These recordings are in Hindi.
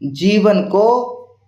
जीवन को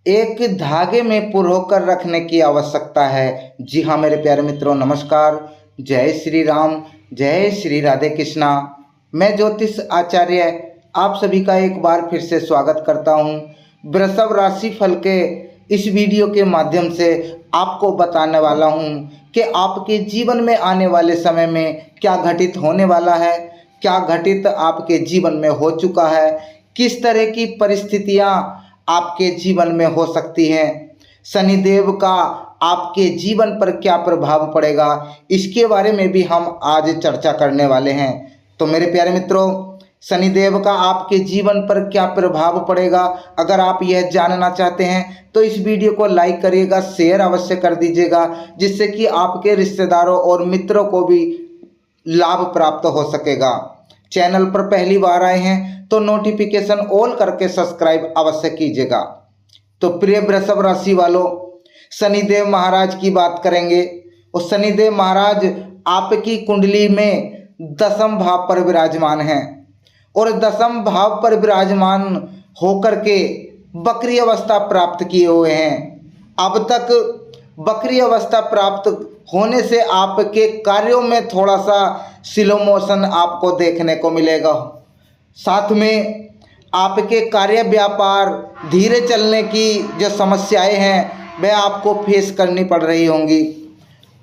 एक धागे में पिरोकर रखने की आवश्यकता है। जी हाँ मेरे प्यारे मित्रों, नमस्कार। जय श्री राम, जय श्री राधे कृष्णा। मैं ज्योतिष आचार्य आप सभी का एक बार फिर से स्वागत करता हूँ। वृषभ राशि फल के इस वीडियो के माध्यम से आपको बताने वाला हूँ कि आपके जीवन में आने वाले समय में क्या घटित होने वाला है, क्या घटित आपके जीवन में हो चुका है, किस तरह की परिस्थितियां आपके जीवन में हो सकती हैं, शनिदेव का आपके जीवन पर क्या प्रभाव पड़ेगा, इसके बारे में भी हम आज चर्चा करने वाले हैं। तो मेरे प्यारे मित्रों, शनिदेव का आपके जीवन पर क्या प्रभाव पड़ेगा, अगर आप यह जानना चाहते हैं तो इस वीडियो को लाइक करिएगा, शेयर अवश्य कर दीजिएगा, जिससे कि आपके रिश्तेदारों और मित्रों को भी लाभ प्राप्त हो सकेगा। चैनल पर पहली बार आए हैं तो नोटिफिकेशन ऑल करके सब्सक्राइब अवश्य कीजिएगा। तो प्रिय वृषभ राशि वालों, शनिदेव महाराज की बात करेंगे और शनिदेव महाराज आपकी कुंडली में दसम भाव पर विराजमान हैं और दसम भाव पर विराजमान होकर के वक्री अवस्था प्राप्त किए हुए हैं। अब तक वक्री अवस्था प्राप्त होने से आपके कार्यों में थोड़ा सा स्लो मोशन आपको देखने को मिलेगा। साथ में आपके कार्य व्यापार धीरे चलने की जो समस्याएं हैं वह आपको फेस करनी पड़ रही होंगी।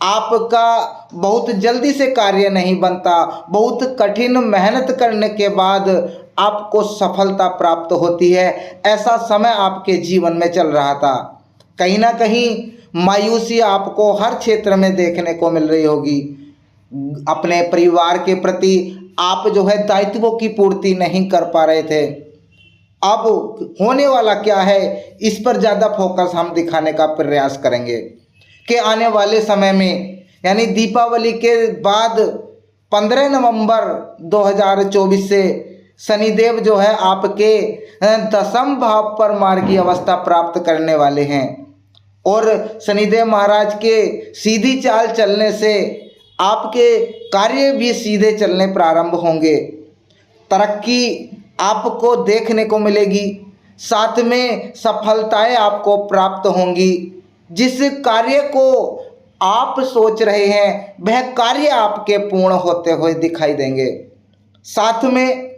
आपका बहुत जल्दी से कार्य नहीं बनता, बहुत कठिन मेहनत करने के बाद आपको सफलता प्राप्त होती है। ऐसा समय आपके जीवन में चल रहा था। कहीं ना कहीं मायूसी आपको हर क्षेत्र में देखने को मिल रही होगी। अपने परिवार के प्रति आप जो है दायित्वों की पूर्ति नहीं कर पा रहे थे। अब होने वाला क्या है, इस पर ज़्यादा फोकस हम दिखाने का प्रयास करेंगे कि आने वाले समय में यानी दीपावली के बाद 15 नवंबर 2024 से शनिदेव जो है आपके दसम भाव पर मार्गी अवस्था प्राप्त करने वाले हैं और शनिदेव महाराज के सीधी चाल चलने से आपके कार्य भी सीधे चलने प्रारंभ होंगे। तरक्की आपको देखने को मिलेगी, साथ में सफलताएं आपको प्राप्त होंगी। जिस कार्य को आप सोच रहे हैं वह कार्य आपके पूर्ण होते हुए दिखाई देंगे। साथ में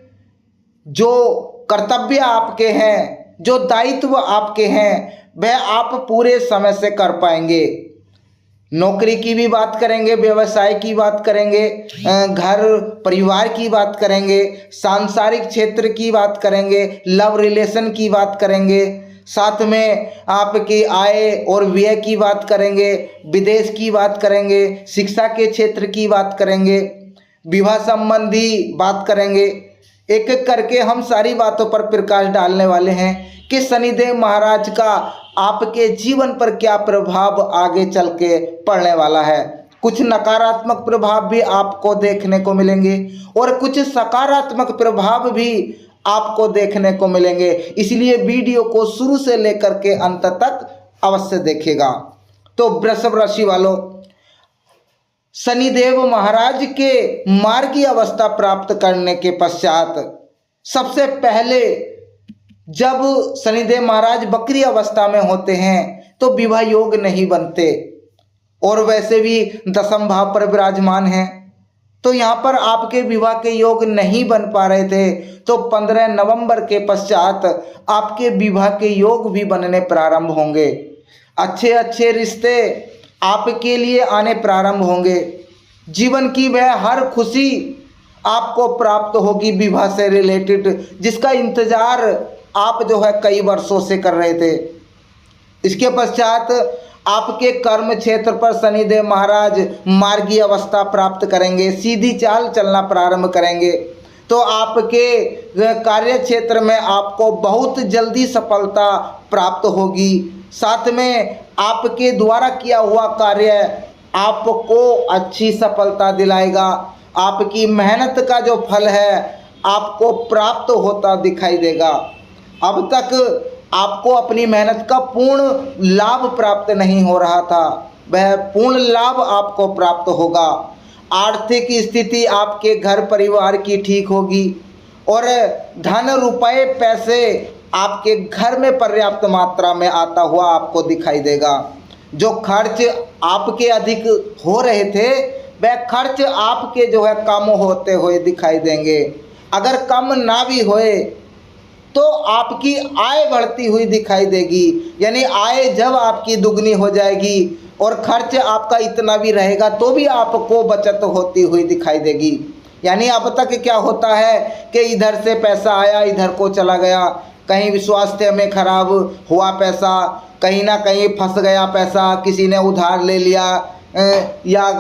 जो कर्तव्य आपके हैं, जो दायित्व आपके हैं, वह आप पूरे समय से कर पाएंगे। नौकरी की भी बात करेंगे, व्यवसाय की बात करेंगे, घर परिवार की बात करेंगे, सांसारिक क्षेत्र की बात करेंगे, लव रिलेशन की बात करेंगे, साथ में आपकी आय और व्यय की बात करेंगे, विदेश की बात करेंगे, शिक्षा के क्षेत्र की बात करेंगे, विवाह संबंधी बात करेंगे। एक एक करके हम सारी बातों पर प्रकाश डालने वाले हैं कि शनिदेव महाराज का आपके जीवन पर क्या प्रभाव आगे चल के पड़ने वाला है। कुछ नकारात्मक प्रभाव भी आपको देखने को मिलेंगे और कुछ सकारात्मक प्रभाव भी आपको देखने को मिलेंगे। इसलिए वीडियो को शुरू से लेकर के अंत तक अवश्य देखिएगा। तो वृषभ राशि वालों, शनिदेव महाराज के मार्गी अवस्था प्राप्त करने के पश्चात सबसे पहले जब शनिदेव महाराज वक्री अवस्था में होते हैं तो विवाह योग नहीं बनते और वैसे भी दसम भाव पर विराजमान हैं, तो यहाँ पर आपके विवाह के योग नहीं बन पा रहे थे। तो 15 नवंबर के पश्चात आपके विवाह के योग भी बनने प्रारंभ होंगे। अच्छे अच्छे रिश्ते आपके लिए आने प्रारंभ होंगे। जीवन की वह हर खुशी आपको प्राप्त होगी विवाह से रिलेटेड, जिसका इंतजार आप जो है कई वर्षों से कर रहे थे। इसके पश्चात आपके कर्म क्षेत्र पर शनिदेव महाराज मार्गी अवस्था प्राप्त करेंगे, सीधी चाल चलना प्रारंभ करेंगे। तो आपके कार्य क्षेत्र में आपको बहुत जल्दी सफलता प्राप्त होगी। साथ में आपके द्वारा किया हुआ कार्य आपको अच्छी सफलता दिलाएगा। आपकी मेहनत का जो फल है आपको प्राप्त होता दिखाई देगा। अब तक आपको अपनी मेहनत का पूर्ण लाभ प्राप्त नहीं हो रहा था, वह पूर्ण लाभ आपको प्राप्त होगा। आर्थिक स्थिति आपके घर परिवार की ठीक होगी और धन रुपए पैसे आपके घर में पर्याप्त मात्रा में आता हुआ आपको दिखाई देगा। जो खर्च आपके अधिक हो रहे थे वह खर्च आपके जो है कम होते हुए दिखाई देंगे। अगर कम ना भी होए तो आपकी आय बढ़ती हुई दिखाई देगी, यानी आय जब आपकी दुगनी हो जाएगी और खर्च आपका इतना भी रहेगा तो भी आपको बचत होती हुई दिखाई देगी। यानी अब तक क्या होता है कि इधर से पैसा आया इधर को चला गया, कहीं स्वास्थ्य में खराब हुआ पैसा, कहीं ना कहीं फंस गया पैसा, किसी ने उधार ले लिया या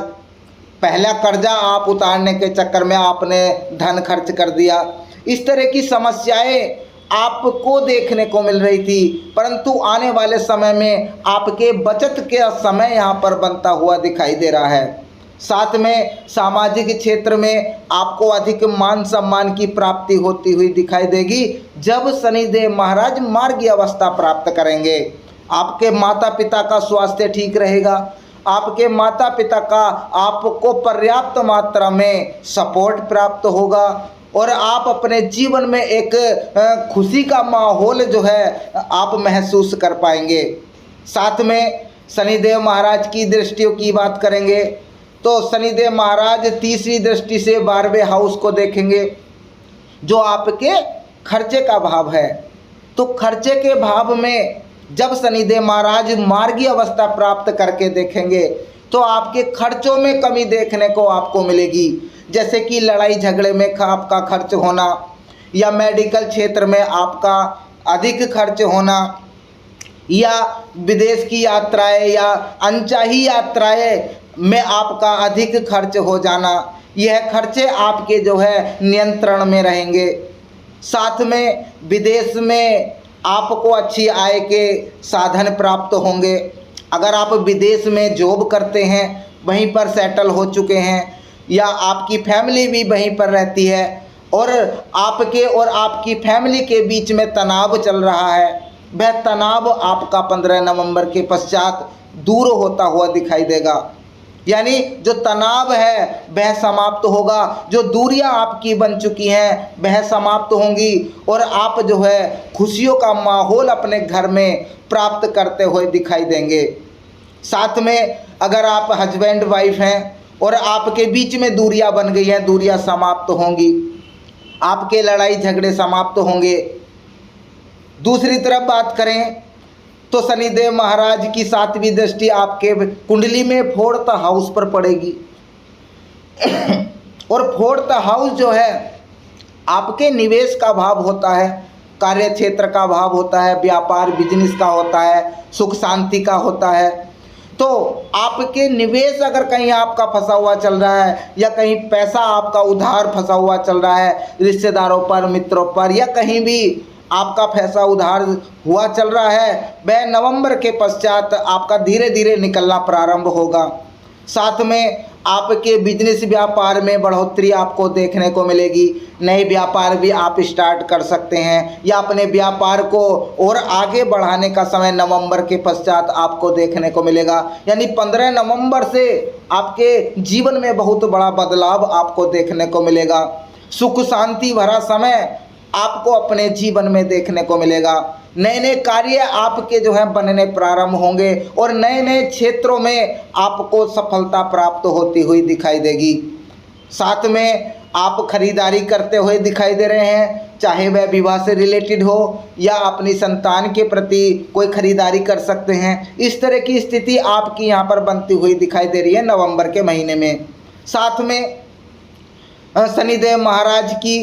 पहला कर्जा आप उतारने के चक्कर में आपने धन खर्च कर दिया। इस तरह की समस्याएं आपको देखने को मिल रही थी, परंतु आने वाले समय में आपके बचत के समय यहाँ पर बनता हुआ दिखाई दे रहा है। साथ में सामाजिक क्षेत्र में आपको अधिक मान सम्मान की प्राप्ति होती हुई दिखाई देगी जब शनिदेव महाराज मार्गी अवस्था प्राप्त करेंगे। आपके माता पिता का स्वास्थ्य ठीक रहेगा, आपके माता पिता का आपको पर्याप्त मात्रा में सपोर्ट प्राप्त होगा और आप अपने जीवन में एक खुशी का माहौल जो है आप महसूस कर पाएंगे। साथ में शनिदेव महाराज की दृष्टियों की बात करेंगे तो शनिदेव महाराज तीसरी दृष्टि से 12वें हाउस को देखेंगे जो आपके खर्चे का भाव है। तो खर्चे के भाव में जब शनिदेव महाराज मार्गी अवस्था प्राप्त करके देखेंगे तो आपके खर्चों में कमी देखने को आपको मिलेगी, जैसे कि लड़ाई झगड़े में आपका खर्च होना या मेडिकल क्षेत्र में आपका अधिक खर्च होना या विदेश की यात्राएं या अनचाही यात्राएं में आपका अधिक खर्च हो जाना, यह खर्चे आपके जो है नियंत्रण में रहेंगे। साथ में विदेश में आपको अच्छी आय के साधन प्राप्त होंगे। अगर आप विदेश में जॉब करते हैं, वहीं पर सेटल हो चुके हैं या आपकी फैमिली भी वहीं पर रहती है और आपके और आपकी फैमिली के बीच में तनाव चल रहा है, वह तनाव आपका 15 नवंबर के पश्चात दूर होता हुआ दिखाई देगा। यानी जो तनाव है वह समाप्त होगा, जो दूरियां आपकी बन चुकी हैं वह समाप्त होंगी और आप जो है खुशियों का माहौल अपने घर में प्राप्त करते हुए दिखाई देंगे। साथ में अगर आप हस्बैंड वाइफ हैं और आपके बीच में दूरियां बन गई हैं, दूरियां समाप्त होंगी, आपके लड़ाई झगड़े समाप्त होंगे। दूसरी तरफ बात करें तो शनिदेव महाराज की 7वीं दृष्टि आपके कुंडली में 4th हाउस पर पड़ेगी और 4th हाउस जो है आपके निवेश का भाव होता है, कार्य क्षेत्र का भाव होता है, व्यापार बिजनेस का होता है, सुख शांति का होता है। तो आपके निवेश अगर कहीं आपका फंसा हुआ चल रहा है या कहीं पैसा आपका उधार फंसा हुआ चल रहा है रिश्तेदारों पर, मित्रों पर, या कहीं भी आपका पैसा उधार हुआ चल रहा है, वह नवंबर के पश्चात आपका धीरे धीरे निकलना प्रारंभ होगा। साथ में आपके बिजनेस व्यापार में बढ़ोतरी आपको देखने को मिलेगी, नए व्यापार भी आप स्टार्ट कर सकते हैं या अपने व्यापार को और आगे बढ़ाने का समय नवंबर के पश्चात आपको देखने को मिलेगा। यानी 15 नवंबर से आपके जीवन में बहुत बड़ा बदलाव आपको देखने को मिलेगा। सुख शांति भरा समय आपको अपने जीवन में देखने को मिलेगा। नए नए कार्य आपके जो है बनने प्रारंभ होंगे और नए नए क्षेत्रों में आपको सफलता प्राप्त होती हुई दिखाई देगी। साथ में आप खरीदारी करते हुए दिखाई दे रहे हैं, चाहे वह विवाह से रिलेटेड हो या अपनी संतान के प्रति कोई खरीदारी कर सकते हैं। इस तरह की स्थिति आपकी यहाँ पर बनती हुई दिखाई दे रही है नवंबर के महीने में। साथ में शनिदेव महाराज की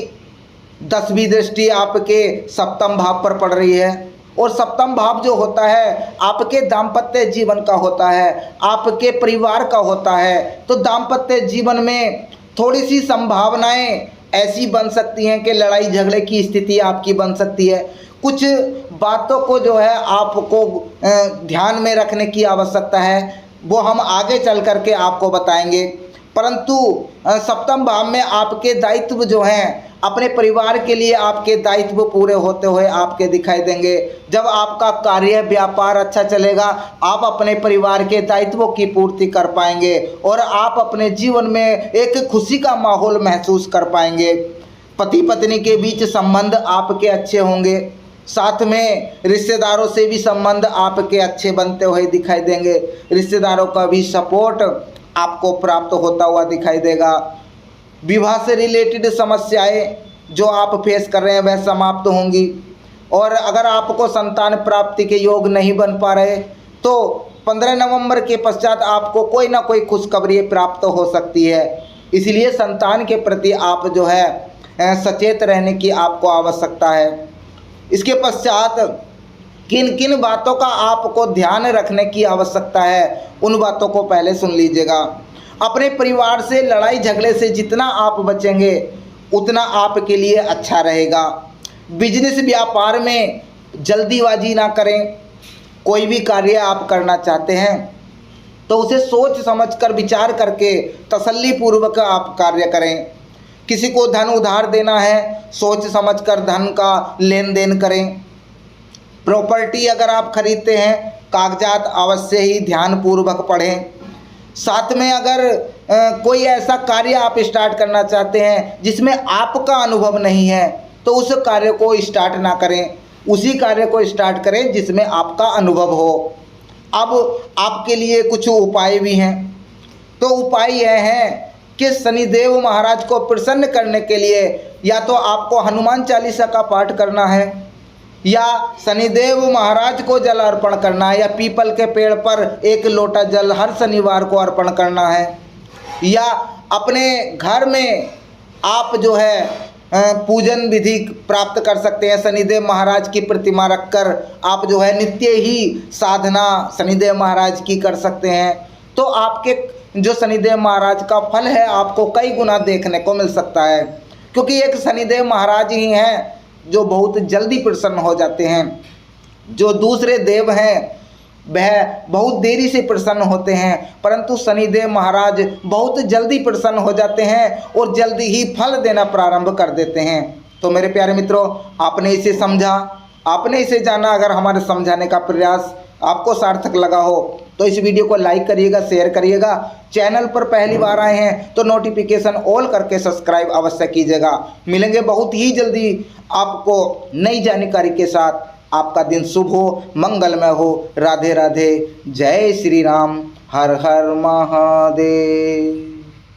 10वीं दृष्टि आपके 7वें भाव पर पड़ रही है और 7वां भाव जो होता है आपके दाम्पत्य जीवन का होता है, आपके परिवार का होता है। तो दाम्पत्य जीवन में थोड़ी सी संभावनाएं ऐसी बन सकती हैं कि लड़ाई झगड़े की स्थिति आपकी बन सकती है। कुछ बातों को जो है आपको ध्यान में रखने की आवश्यकता है, वो हम आगे चल करके आपको बताएंगे। परंतु 7वें भाव में आपके दायित्व जो हैं अपने परिवार के लिए आपके दायित्व पूरे होते हुए आपके दिखाई देंगे। जब आपका कार्य व्यापार अच्छा चलेगा, आप अपने परिवार के दायित्वों की पूर्ति कर पाएंगे और आप अपने जीवन में एक खुशी का माहौल महसूस कर पाएंगे। पति पत्नी के बीच संबंध आपके अच्छे होंगे। साथ में रिश्तेदारों से भी संबंध आपके अच्छे बनते हुए दिखाई देंगे। रिश्तेदारों का भी सपोर्ट आपको प्राप्त होता हुआ दिखाई देगा। विवाह से रिलेटेड समस्याएं जो आप फेस कर रहे हैं वह समाप्त होंगी। और अगर आपको संतान प्राप्ति के योग नहीं बन पा रहे तो 15 नवंबर के पश्चात आपको कोई ना कोई खुशखबरी प्राप्त हो सकती है। इसलिए संतान के प्रति आप जो है सचेत रहने की आपको आवश्यकता है। इसके पश्चात किन किन बातों का आपको ध्यान रखने की आवश्यकता है उन बातों को पहले सुन लीजिएगा। अपने परिवार से लड़ाई झगड़े से जितना आप बचेंगे उतना आपके लिए अच्छा रहेगा। बिजनेस व्यापार में जल्दीबाजी ना करें। कोई भी कार्य आप करना चाहते हैं तो उसे सोच समझकर विचार करके तसल्ली पूर्वक आप कार्य करें। किसी को धन उधार देना है सोच समझकर धन का लेन देन करें। प्रॉपर्टी अगर आप खरीदते हैं कागजात अवश्य ही ध्यानपूर्वक पढ़ें। साथ में अगर कोई ऐसा कार्य आप स्टार्ट करना चाहते हैं जिसमें आपका अनुभव नहीं है तो उस कार्य को स्टार्ट ना करें, उसी कार्य को स्टार्ट करें जिसमें आपका अनुभव हो। अब आपके लिए कुछ उपाय भी हैं। तो उपाय यह है कि शनिदेव महाराज को प्रसन्न करने के लिए या तो आपको हनुमान चालीसा का पाठ करना है या शनिदेव महाराज को जल अर्पण करना है या पीपल के पेड़ पर 1 लोटा जल हर शनिवार को अर्पण करना है या अपने घर में आप जो है पूजन विधि प्राप्त कर सकते हैं। शनिदेव महाराज की प्रतिमा रखकर आप जो है नित्य ही साधना शनिदेव महाराज की कर सकते हैं। तो आपके जो शनिदेव महाराज का फल है आपको कई गुना देखने को मिल सकता है, क्योंकि एक शनिदेव महाराज ही हैं जो बहुत जल्दी प्रसन्न हो जाते हैं। जो दूसरे देव हैं वह बहुत देरी से प्रसन्न होते हैं, परंतु शनिदेव महाराज बहुत जल्दी प्रसन्न हो जाते हैं और जल्दी ही फल देना प्रारंभ कर देते हैं। तो मेरे प्यारे मित्रों, आपने इसे समझा, आपने इसे जाना। अगर हमारे समझाने का प्रयास आपको सार्थक लगा हो तो इस वीडियो को लाइक करिएगा, शेयर करिएगा। चैनल पर पहली बार आए हैं तो नोटिफिकेशन ऑल करके सब्सक्राइब अवश्य कीजिएगा। मिलेंगे बहुत ही जल्दी आपको नई जानकारी के साथ। आपका दिन शुभ हो, मंगलमय हो। राधे राधे, जय श्री राम, हर हर महादेव।